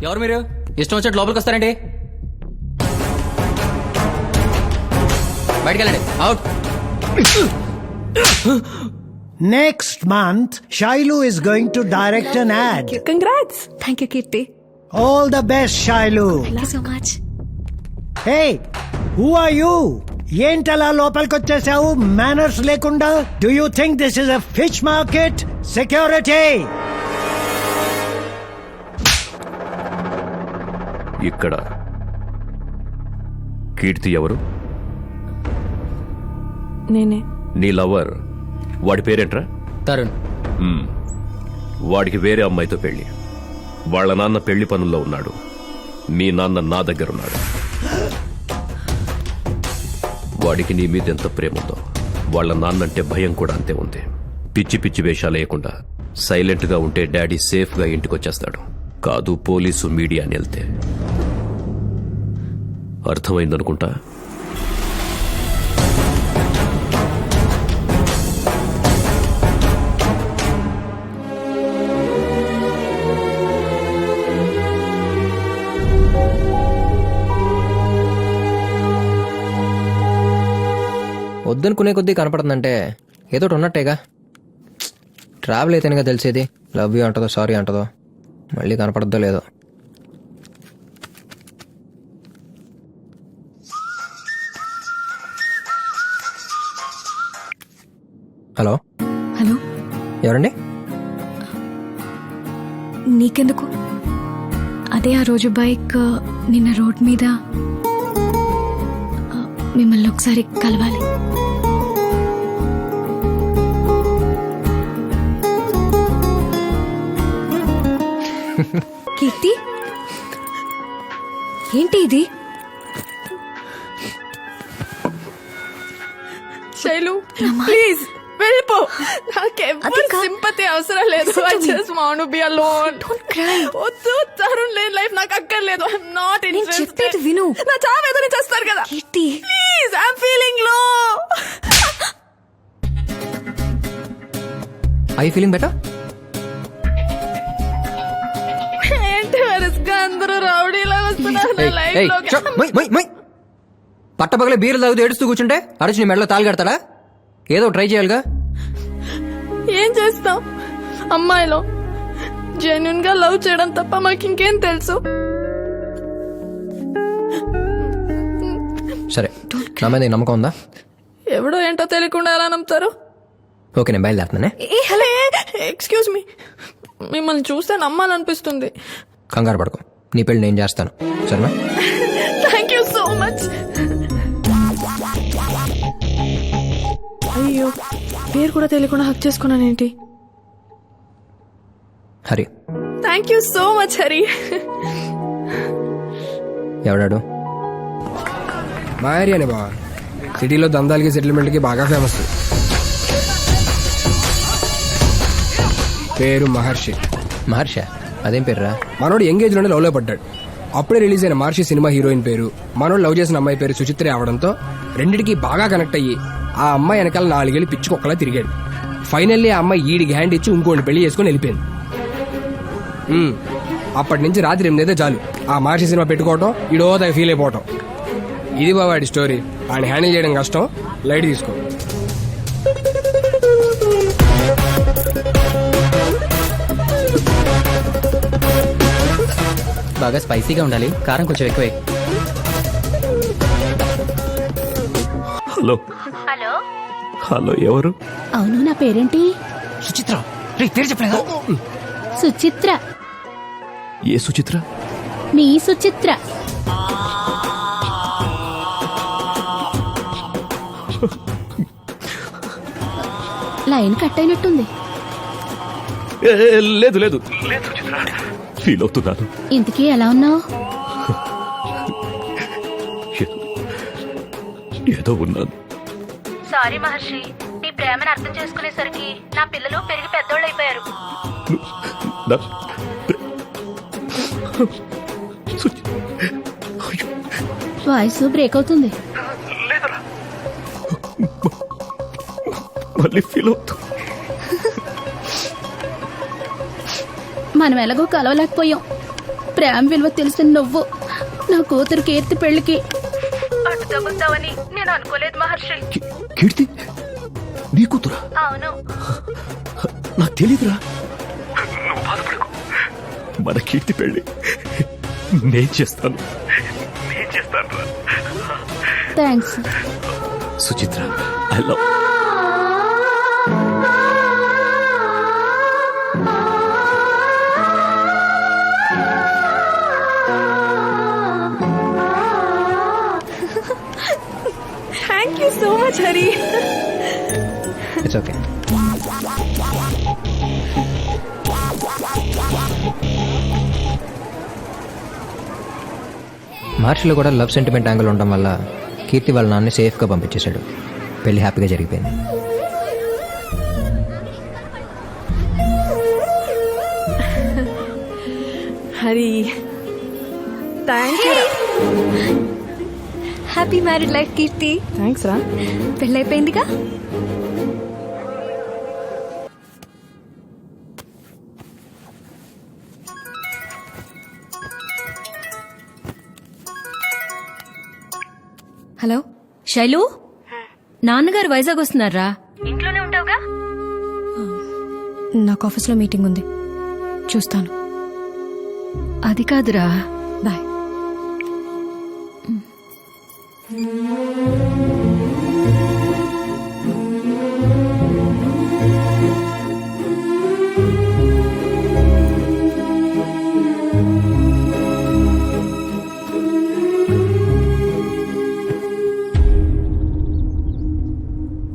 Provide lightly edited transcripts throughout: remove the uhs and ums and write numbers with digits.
ఎవరు మీరు? ఇష్టం వచ్చేట్టు లోపలికి వస్తారండి. బయటికి వెళ్ళండి. Out. Next month, Shailu is going to direct an ad. Congrats. Thank you, Kirti. All the best, Shailu. Thank you so much. Hey, who are you? ఏంటలా లోపలికొచ్చేసావు manners లేకుండా? Do you think this is a fish market? Security! ఇక్కడ కీర్తి ఎవరు? నేనే. నీ lover వాడి పేరేంట్రా? తరుణ్. వాడికి వేరే అమ్మాయితో పెళ్లి. వాళ్ళ నాన్న పెళ్లి పనుల్లో ఉన్నాడు. మీ నాన్న నా దగ్గర ఉన్నాడు. వాడికి నీ మీద ఎంత ప్రేమ ఉందో వాళ్ళ నాన్నంటే భయం కూడా అంతే ఉంది. పిచ్చి పిచ్చి వేషాలు వేయకుండా సైలెంట్ గా ఉంటే డాడీ సేఫ్ గా ఇంటికొచ్చేస్తాడు. కాదు పోలీసు మీడియా అని వెళ్తే. అర్థమైందనుకుంటా. వద్దనుకునే కొద్దీ కనపడుతుందంటే ఏదో ఉన్నట్టేగా. ట్రావెల్ అయితేనేగా తెలిసేది. లవ్ యూ అంటదో సారీ అంటదో మళ్ళీ కనపడద్దో లేదో. హలో. హలో. ఎవరండి? నీకెందుకు? అదే ఆ రోజు బైక్ నిన్న రోడ్ మీద మిమ్మల్ని ఒకసారి కలవాలి. కీర్తి, ఏంటి ఇది? శైలు ప్లీజ్ వెళ్ళిపో. నాకెవ్వరు సింపతి అవసరం లేదు. I just want to be alone. వద్దు తరుణ్ లేని లైఫ్ నాకు అక్కర్లేదు. I'm not interested. చెప్పేది విను. నా చావు ఏదో నుంచి వస్తారు కదా. Keerthi please, I'm feeling low. I feeling better? ఏంటి వరుసగా అందరూ రౌడీలా వస్తున్నారు నా లైఫ్ లోకి. పట్టపగలే బీర్లు తాగుతూ ఏడుస్తూ కూర్చుంటే అరచి నీ మెడలో తాళి కడతాడా? ఏదో ట్రై చేయాలిగా. ఏం చేస్తాం? అమ్మాయిలో జెన్యున్ గా లవ్ చేయడం తప్ప మాకు ఇంకేం తెలుసు? సరే, నా మీద నీకు నమ్మకం ఉందా? ఎవడో ఏంటో తెలియకుండా ఎలా నమ్ముతారు? ఓకే, నేను బయలుదేరుతున్నానే. ఎక్స్క్యూజ్ మీ, మిమ్మల్ని చూస్తే నమ్మాలనిపిస్తుంది. కంగారు పడకు, నీ పెళ్లి నేను చేస్తాను. సరేనా? Thank you so much. అయ్యో, పేరు కూడా తెలియకుండా హక్ చేసుకున్నానేంటి? Hari. Thank you so much Hari. ఎవడాడు? మా ఏరియానే బావా. సిటీలో దందాలకి సెటిల్మెంట్కి బాగా ఫేమస్. పేరు మహర్షి. మహర్ష? అదేం పేర్రా? మనోడు ఎంగేజ్ లోనే లవ్ లో పడ్డాడు. అప్పుడే రిలీజ్ అయిన మహర్షి సినిమా హీరోయిన్ పేరు, మనోడు లవ్ చేసిన అమ్మాయి పేరు సుచిత్ర అవడంతో రెండిటికి బాగా కనెక్ట్ అయ్యి ఆ అమ్మాయి వెనకాల 4 ఏళ్ళు పిచ్చుకొక్కలా తిరిగాడు. ఫైనల్లీ ఆ అమ్మాయి ఈడికి హ్యాండ్ ఇచ్చి ఇంకోటి పెళ్లి చేసుకుని వెళ్ళిపోయింది. అప్పటి నుంచి రాత్రి 8 చాలు ఆ మహర్షి సినిమా పెట్టుకోవటం, ఈడో దాకా ఫీల్ అయిపోవటం. ఇది బావాడి స్టోరీ. ఆయన హ్యాండిల్ చేయడం కష్టం, లైట్ తీసుకో. బాగా స్పైసీగా ఉండాలి, కారం కొంచెం ఎక్కువే. హలో. హలో. హలో, ఎవరు? అవును, నా పేరేంటి? సుచిత్ర. పేరు చెప్పలేదా? సుచిత్ర. ఏ సుచిత్ర? మీ సుచిత్ర. లైన్ కట్ అయినట్టుంది. లేదు లేదు, ఫీల్ అవుతున్నాను. ఇంతకీ ఎలా ఉన్నావు? ఏదో ఉన్నాను. సారీ మహర్షి, నీ ప్రేమను అర్థం చేసుకునేసరికి నా పిల్లలు పెరిగి పెద్దోళ్ళు అయిపోయారు. వాయిస్ బ్రేక్ అవుతుంది. మళ్ళీ ఫీల్ అవుతా. మనం ఎలాగో కలవలేకపోయాం. ప్రేమ విలువ తెలిసిన నువ్వు నా కూతురు కీర్తి పెళ్లికి అటు తగ్గుతావని నేను అనుకోలేదు మహర్షి. కీర్తి నీ కూతురా? అవును. నాకు తెలీదురా. మన కీర్తి పెళ్లి నేను చేస్తాను. Thanks. Suchitra, I love. Thank you so much Hari. It's okay. మార్చిలో కూడా లవ్ సెంటిమెంట్ యాంగిల్ ఉండడం వల్ల కీర్తి వాళ్ళ నాన్ని సేఫ్గా పంపించేశాడు. పెళ్లి హ్యాపీగా జరిగిపోయింది. Hari thank you. Happy married life Keerthi. Thanks రా. పెళ్ళైపోయిందిగా. హలో శైలు, నాన్నగారు వైజాగ్ వస్తున్నారా? ఇంట్లోనే ఉంటావుగా? నాకు ఆఫీస్లో మీటింగ్ ఉంది, చూస్తాను. అది కాదురా, బాయ్.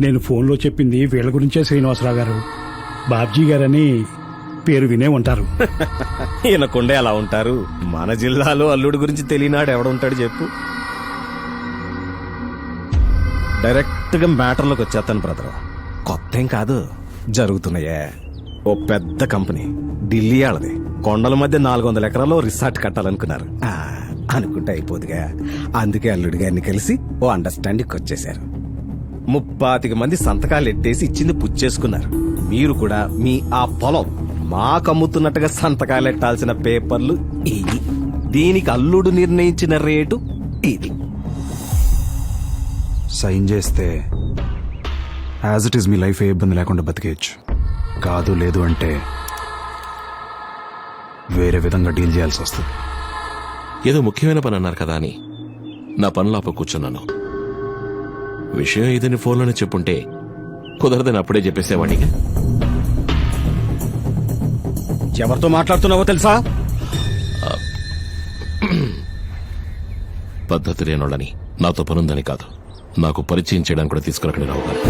నేను ఫోన్లో చెప్పింది వీళ్ళ గురించే శ్రీనివాసరావు గారు. బాబ్జీ గారని పేరు వినే ఉంటారు. ఈయనకుండే అలా ఉంటారు. మన జిల్లాలో అల్లుడి గురించి తెలియనాడు ఎవడుంటాడు చెప్పు. డైరెక్ట్ గా మ్యాటర్లోకి వచ్చేస్తాను బ్రదర్. కొత్త ఏం కాదు, జరుగుతున్నాయే. ఓ పెద్ద కంపెనీ ఢిల్లీ వాళ్ళది. కొండల మధ్య 400 ఎకరాల్లో రిసార్ట్ కట్టాలనుకున్నారు. అనుకుంటే అయిపోదుగా. అందుకే అల్లుడి గారిని కలిసి ఓ అండర్స్టాండింగ్ వచ్చేశారు. 35 మంది సంతకాలు ఎట్టేసి ఇచ్చింది పుచ్చేసుకున్నారు. మీరు కూడా మీ ఆ పొలం మాకు అమ్ముతున్నట్టుగా సంతకాలు ఎట్టాల్సిన పేపర్లు ఇవి. దీనికి అల్లుడు నిర్ణయించిన రేటు ఇది. సైన్ చేస్తే యాజ్ ఇట్ ఈస్ మీ లైఫ్ ఏ ఇబ్బంది లేకుండా బతికేయచ్చు. కాదు లేదు అంటే వేరే విధంగా డీల్ చేయాల్సి వస్తుంది. ఏదో ముఖ్యమైన పని అన్నారు కదా అని నా పనులు ఆప కూర్చున్నాను. విషయం ఇదని ఫోన్లోనే చెప్పుంటే కుదరదని అప్పుడే చెప్పేసేవాడిగా. ఎవరితో మాట్లాడుతున్నావో తెలుసా? పద్ధతి లేనోళ్ళని, నాతో పనుందని కాదు, నాకు పరిచయం చేయడానికి కూడా తీసుకురక్కడే రావు గారు.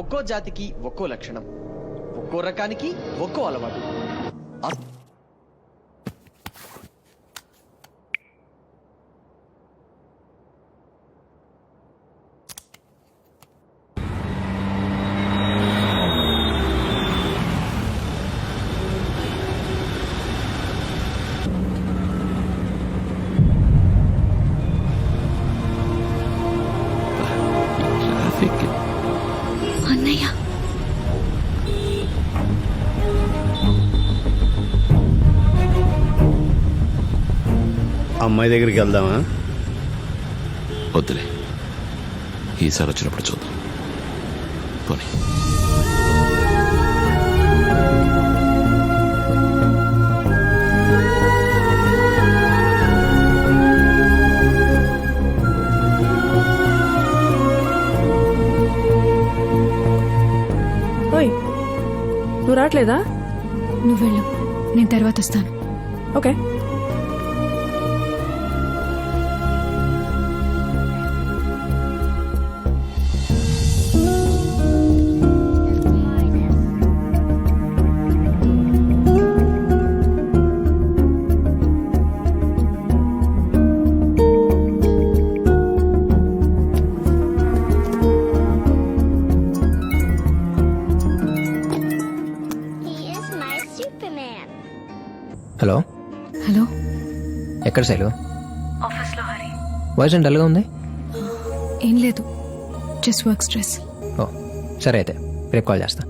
ఒక్కో జాతికి ఒక్కో లక్షణం, ఒక్కో రకానికి ఒక్కో అలవాటు. అన్నయ్య, అమ్మాయి దగ్గరికి వెళ్దామా? వద్దులే, ఈసారి వచ్చినప్పుడు చూద్దాం. పోనీ. ఓయ్, నువ్వు రావట్లేదా? నువ్వు వెళ్ళు, నేను తర్వాత వస్తాను. ఓకే. హలో హలో, ఎక్కడ శైలు? ఆఫీస్లో హరి. వాయిస్ డల్గా ఉంది. ఏం లేదు. లేదు జస్ట్ వర్క్ స్ట్రెస్. ఓ సరే అయితే రేపు కాల్ చేస్తా.